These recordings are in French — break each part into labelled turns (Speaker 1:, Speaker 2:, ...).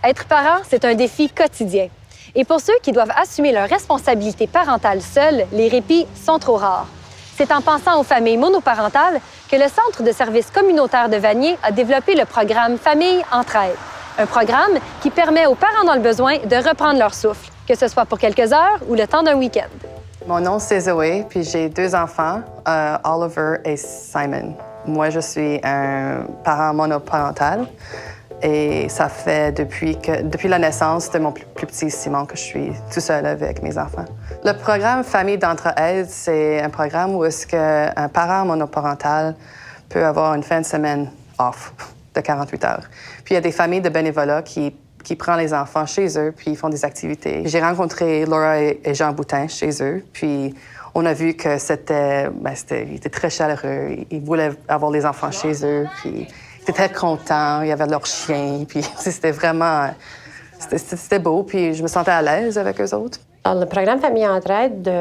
Speaker 1: Être parent, c'est un défi quotidien. Et pour ceux qui doivent assumer leurs responsabilités parentales seuls, les répits sont trop rares. C'est en pensant aux familles monoparentales que le Centre de services communautaires de Vanier a développé le programme Famille Entraide. Un programme qui permet aux parents dans le besoin de reprendre leur souffle, que ce soit pour quelques heures ou le temps d'un week-end.
Speaker 2: Mon nom, c'est Zoé, puis j'ai 2 enfants, Oliver et Simon. Moi, je suis un parent monoparental et ça fait depuis la naissance de mon plus petit Simon que je suis tout seul avec mes enfants. Le programme Famille d'entraide, c'est un programme où est-ce qu'un parent monoparental peut avoir une fin de semaine off de 48 heures. Puis il y a des familles de bénévolat qui prennent les enfants chez eux, puis ils font des activités. J'ai rencontré Laura et Jean Boutin chez eux, puis on a vu que ils étaient très chaleureux. Ils voulaient avoir les enfants chez eux, puis ils étaient très contents. Il y avait leur chien, puis c'était vraiment... C'était beau, puis je me sentais à l'aise avec eux autres.
Speaker 3: Alors, le programme Famille Entraide,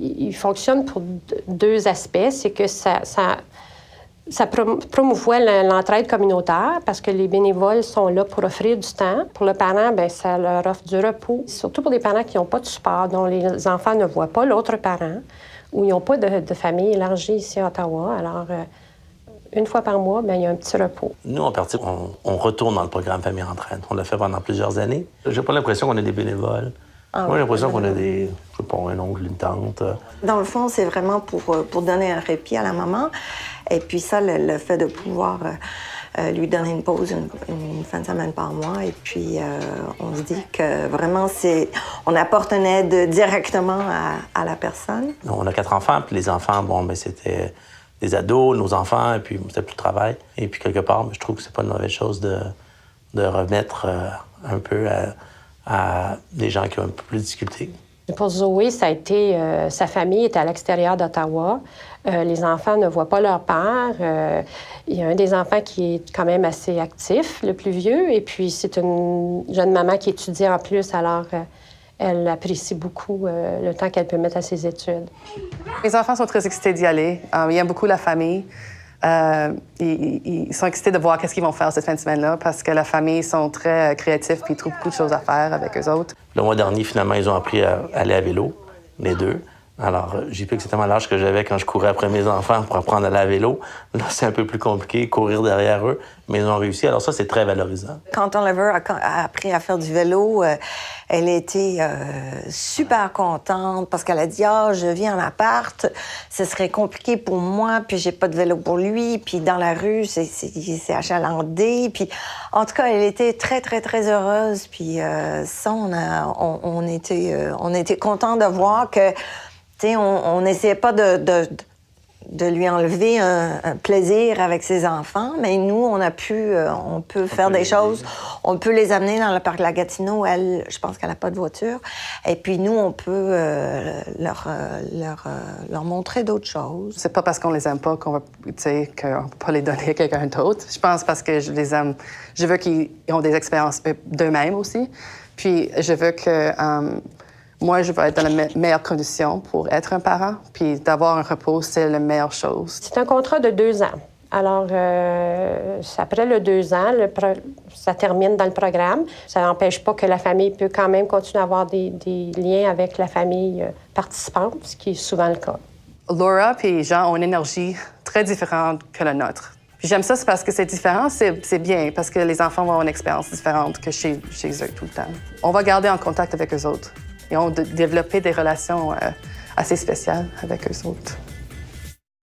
Speaker 3: il fonctionne pour 2 aspects. C'est que ça promouvoit l'entraide communautaire parce que les bénévoles sont là pour offrir du temps. Pour le parent, bien, ça leur offre du repos. Surtout pour des parents qui n'ont pas de support, dont les enfants ne voient pas l'autre parent ou ils n'ont pas de famille élargie ici à Ottawa. Alors, une fois par mois, bien, il y a un petit repos.
Speaker 4: Nous, en partie, on retourne dans le programme Famille Entraide. On l'a fait pendant plusieurs années. J'ai pas l'impression qu'on a des bénévoles. Moi, j'ai l'impression qu'on a des, je sais pas, un oncle, une tante.
Speaker 5: Dans le fond, c'est vraiment pour donner un répit à la maman. Et puis ça, le fait de pouvoir lui donner une pause une fin de semaine par mois. Et puis, on se dit que vraiment, on apporte une aide directement à la personne.
Speaker 4: On a 4 enfants, puis les enfants, bon, ben c'était des ados, nos enfants, et puis c'était plus de travail. Et puis, quelque part, je trouve que c'est pas une mauvaise chose de remettre un peu à des gens qui ont un peu plus de difficultés.
Speaker 3: Pour Zoé, ça a été... sa famille est à l'extérieur d'Ottawa. Les enfants ne voient pas leur père. Il y a un des enfants qui est quand même assez actif, le plus vieux. Et puis, c'est une jeune maman qui étudie en plus, alors elle apprécie beaucoup le temps qu'elle peut mettre à ses études.
Speaker 2: Les enfants sont très excités d'y aller. Ils aiment beaucoup la famille. Ils sont excités de voir qu'est-ce qu'ils vont faire cette fin de semaine-là parce que la famille sont très créatifs puis ils trouvent beaucoup de choses à faire avec eux autres.
Speaker 4: Le mois dernier, finalement, ils ont appris à aller à vélo, les 2. Alors, j'ai pu exactement l'âge que j'avais quand je courais après mes enfants pour apprendre à aller à vélo. Là, c'est un peu plus compliqué, courir derrière eux, mais ils ont réussi. Alors ça, c'est très valorisant.
Speaker 5: Quand Oliver a appris à faire du vélo, elle était super contente parce qu'elle a dit « Ah, je vis en appart, ce serait compliqué pour moi, puis j'ai pas de vélo pour lui, puis dans la rue, c'est achalandé. » Puis en tout cas, elle était très, très, très heureuse. Puis ça, on était contents de voir que on n'essayait pas de lui enlever un plaisir avec ses enfants, mais nous, on peut faire des choses. On peut les amener dans le parc La Gatineau. Elle, je pense qu'elle n'a pas de voiture. Et puis nous, on peut leur montrer d'autres choses.
Speaker 2: C'est pas parce qu'on les aime pas qu'on va, qu'on peut pas les donner à quelqu'un d'autre. Je pense parce que je les aime. Je veux qu'ils aient des expériences d'eux-mêmes aussi. Puis je veux que moi, je veux être dans la meilleure condition pour être un parent, puis d'avoir un repos, c'est la meilleure chose.
Speaker 3: C'est un contrat de 2 ans. Alors, après le 2 ans, ça termine dans le programme. Ça n'empêche pas que la famille peut quand même continuer à avoir des liens avec la famille participante, ce qui est souvent le cas.
Speaker 2: Laura et Jean ont une énergie très différente que la nôtre. Puis j'aime ça, c'est parce que c'est différent, c'est bien, parce que les enfants vont avoir une expérience différente que chez eux tout le temps. On va garder en contact avec eux autres. Ils ont développé des relations assez spéciales avec eux autres.